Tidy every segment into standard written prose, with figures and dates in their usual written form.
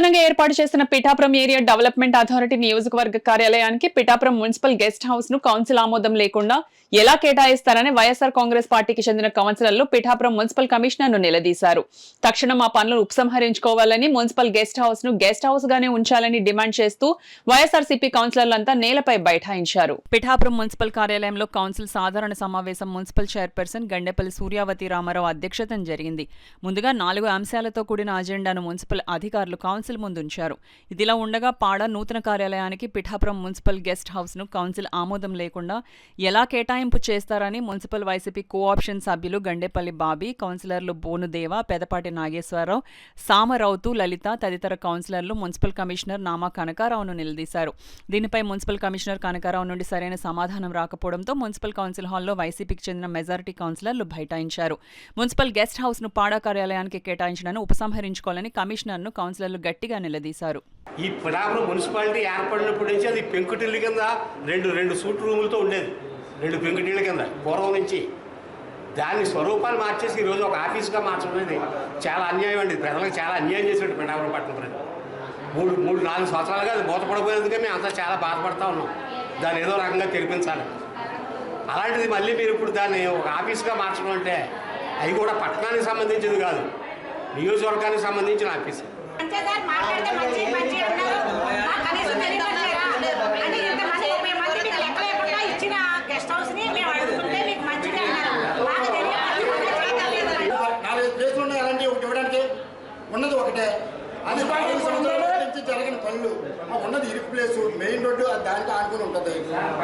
నూతనంగా ఏర్పాటు చేసిన పిఠాపురం ఏరియా డెవలప్మెంట్ అథారిటీ నియోజకవర్గ కార్యాలయానికి పిఠాపురం మున్సిపల్ గెస్ట్ హౌస్ ను కౌన్సిల్ ఆమోదం లేకుండా ఎలా కేటాయిస్తారని వైఎస్ఆర్ కాంగ్రెస్ పార్టీకి చెందిన కౌన్సిలర్లు పిఠాపురం మున్సిపల్ కమిషనర్ ను నిలదీశారు. తక్షణం ఆ పనులను ఉపసంహరించుకోవాలని, మున్సిపల్ గెస్ట్ హౌస్ ను గెస్ట్ హౌస్ గానే ఉంచాలని డిమాండ్ చేస్తూ వైఎస్ఆర్సీపీ కౌన్సిలర్లంతా నేలపై బైఠాయించారు. పిఠాపురం మున్సిపల్ కార్యాలయంలో కౌన్సిల్ సాధారణ సమావేశం మున్సిపల్ చైర్పర్సన్ గండేపల్లి సూర్యావతి రామారావు అధ్యక్షతన జరిగింది. ముందుగా 4 అంశాలతో కూడిన అజెండాను మున్సిపల్ అధికారులు కౌన్సిల్ ముందుంచారు. ఇదిలా ఉండగా పాడ నూతన కార్యాలయానికి పిఠాపురం మున్సిపల్ గెస్ట్ హౌస్ ను కౌన్సిల్ ఆమోదం లేకుండా ఎలా కేటాయింపు చేస్తారని మున్సిపల్ వైసీపీ కోఆప్షన్ సభ్యులు గండేపల్లి బాబీ, కౌన్సిలర్లు బోనుదేవ, పెదపాటి నాగేశ్వరరావు, సామరౌతు, లలిత తదితర కౌన్సిలర్లు మున్సిపల్ కమిషనర్ నామా కనకారావును నిలదీశారు. దీనిపై మున్సిపల్ కమిషనర్ కనకారావు నుండి సరైన సమాధానం రాకపోవడంతో మున్సిపల్ కౌన్సిల్ హాల్లో వైసీపీకి చెందిన మెజారిటీ కౌన్సిలర్లు బైఠాయించారు. మున్సిపల్ గెస్ట్ హౌస్ ను పాడా కార్యాలయానికి కేటాయించడాన్ని ఉపసంహరించుకోవాలని కమిషనర్ను కౌన్సిలర్లు గట్టిగా నిలదీశారు. ఈ పిఠాపురం మున్సిపాలిటీ ఏర్పడినప్పటి నుంచి అది పెంకుటిల్లు కింద రెండు సూట్ రూములతో ఉండేది. 2 పెంకుటిళ్ళ కింద పూర్వం నుంచి దాన్ని స్వరూపాలు మార్చేసి ఈరోజు ఒక ఆఫీస్గా మార్చడం అనేది చాలా అన్యాయం అండి. ప్రజలకు చాలా అన్యాయం చేసినట్టు పిఠాపురం పట్టణ ప్రజలు 3-4 సంవత్సరాలుగా అది మూతపడిపోయేందుకే మేము అంతా చాలా బాధపడతా ఉన్నాం. దాన్ని ఏదో రకంగా తెరిపించాలి. అలాంటిది మళ్ళీ మీరు ఇప్పుడు దాన్ని ఒక ఆఫీస్గా మార్చడం అంటే అవి కూడా పట్టణానికి సంబంధించింది కాదు, నియోజకవర్గానికి సంబంధించిన ఆఫీస్. ఉన్నది ఒకటే, అది జరిగిన పనులు ఉన్నది ఇరుకు ప్లేసు, మెయిన్ రోడ్డు దానికి ఆనుకుని ఉంటుంది.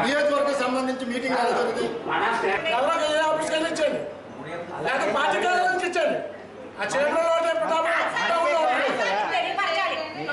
నియోజకవర్గం సంబంధించి మీటింగ్ జరుగుతుంది. ఆఫీస్కి ఇచ్చండి, లేకపోతే పార్టీ నుంచి ఇచ్చండి. ఆ చైర్మన్